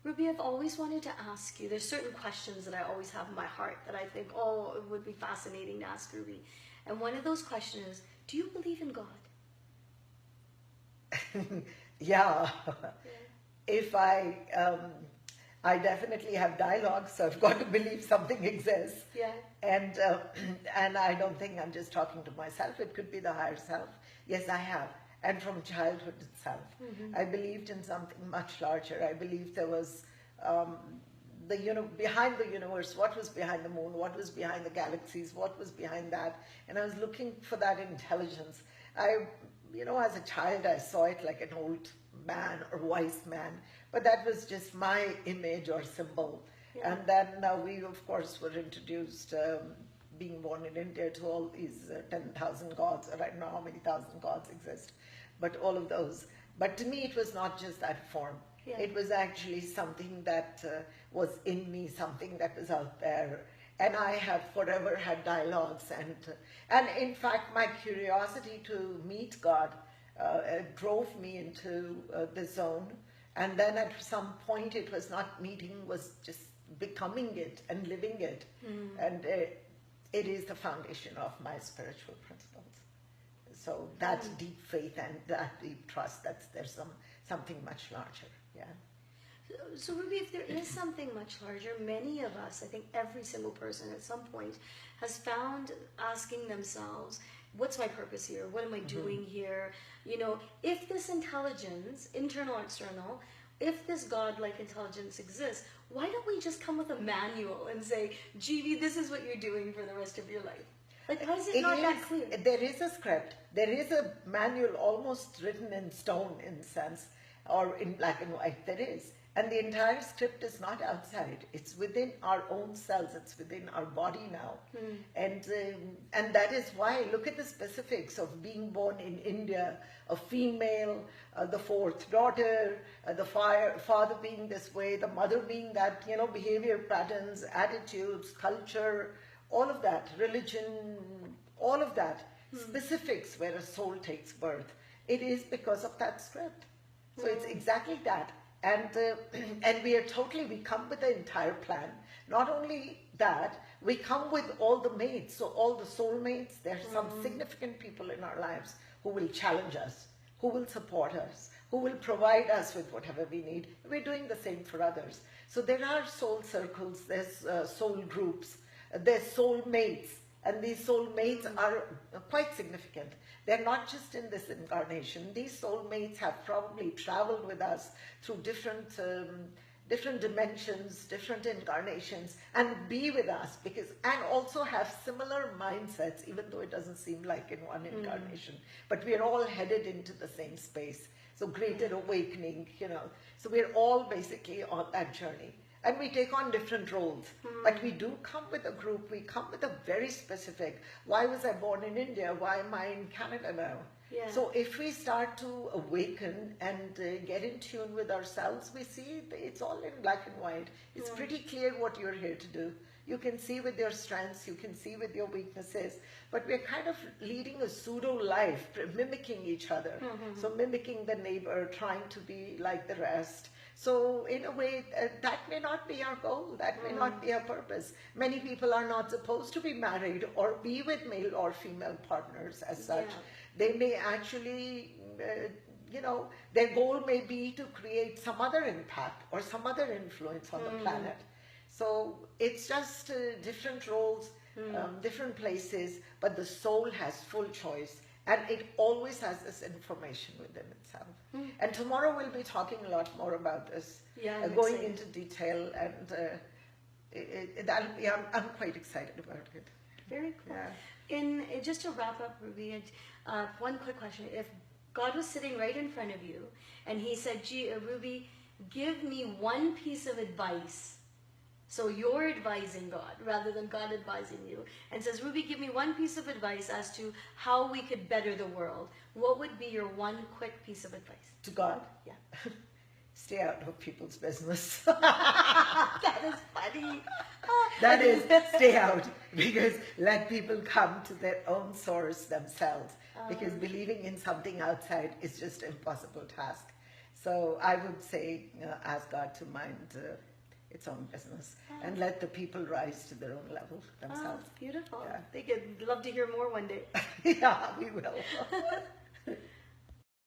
Ruby, I've always wanted to ask you, there's certain questions that I always have in my heart that I think, oh, it would be fascinating to ask Ruby. And one of those questions is, do you believe in God? Yeah. If I definitely have dialogue, so I've got to believe something exists. Yeah. And I don't think I'm just talking to myself. It could be the higher self. Yes, I have. And from childhood itself, I believed in something much larger. I believed there was behind the universe, what was behind the moon, what was behind the galaxies, what was behind that. And I was looking for that intelligence. As a child, I saw it like an old man or wise man, but that was just my image or symbol. Yeah. And then we, of course, were introduced, being born in India, to all these 10,000 gods. I don't know how many thousand gods exist, but all of those. But to me, it was not just that form. Yeah. It was actually something that was in me, something that was out there. And I have forever had dialogues. And in fact, my curiosity to meet God drove me into the zone. And then at some point, it was not meeting, was just becoming it and living it. And it is the foundation of my spiritual principles. So that deep faith and that deep trust, there's something much larger. Yeah. So Ruby, if there is something much larger, many of us, I think every single person at some point has found asking themselves, what's my purpose here? What am I doing here? If this intelligence, internal, external, if this God-like intelligence exists, why don't we just come with a manual and say, Jeevi, this is what you're doing for the rest of your life? Like, why is it not that clear? There is a script. There is a manual almost written in stone, in a sense, or in black and white. There is. And the entire script is not outside. It's within our own cells. It's within our body now. And that is why, look at the specifics of being born in India, a female, the fourth daughter, the father being this way, the mother being that, behavior patterns, attitudes, culture, all of that, religion, all of that, specifics where a soul takes birth. It is because of that script. So it's exactly that. And we come with the entire plan. Not only that, we come with all the mates, so all the soulmates. There are some significant people in our lives who will challenge us, who will support us, who will provide us with whatever we need. We're doing the same for others. So there are soul circles, there's soul groups, there's soulmates, and these soulmates are quite significant. They're not just in this incarnation. These soulmates have probably traveled with us through different dimensions, different incarnations, and be with us and also have similar mindsets, even though it doesn't seem like in one incarnation. But we're all headed into the same space. So greater awakening, So we're all basically on that journey. And we take on different roles, but we do come with a group. We come with a very specific, why was I born in India? Why am I in Canada now? Yeah. So if we start to awaken and get in tune with ourselves, we see it's all in black and white. It's pretty clear what you're here to do. You can see with your strengths, you can see with your weaknesses, but we're kind of leading a pseudo life, mimicking each other. So mimicking the neighbor, trying to be like the rest. So in a way, that may not be our goal, that may not be our purpose. Many people are not supposed to be married or be with male or female partners as such. Yeah. They may actually, their goal may be to create some other impact or some other influence on the planet. So it's just different roles, different places, but the soul has full choice. And it always has this information within itself. And tomorrow we'll be talking a lot more about this, going into detail, and I'm quite excited about it. Very cool. Yeah. Just to wrap up, Ruby, one quick question. If God was sitting right in front of you and he said, Ruby, give me one piece of advice. So you're advising God rather than God advising you, and says, Ruby, give me one piece of advice as to how we could better the world. What would be your one quick piece of advice? To God? Yeah. Stay out of people's business. That is funny. That is, stay out, because let people come to their own source themselves, because believing in something outside is just an impossible task. So I would say, ask God to mind its own business and let the people rise to their own level Oh, themselves. beautiful. Yeah. They could love to hear more one day. Yeah, we will.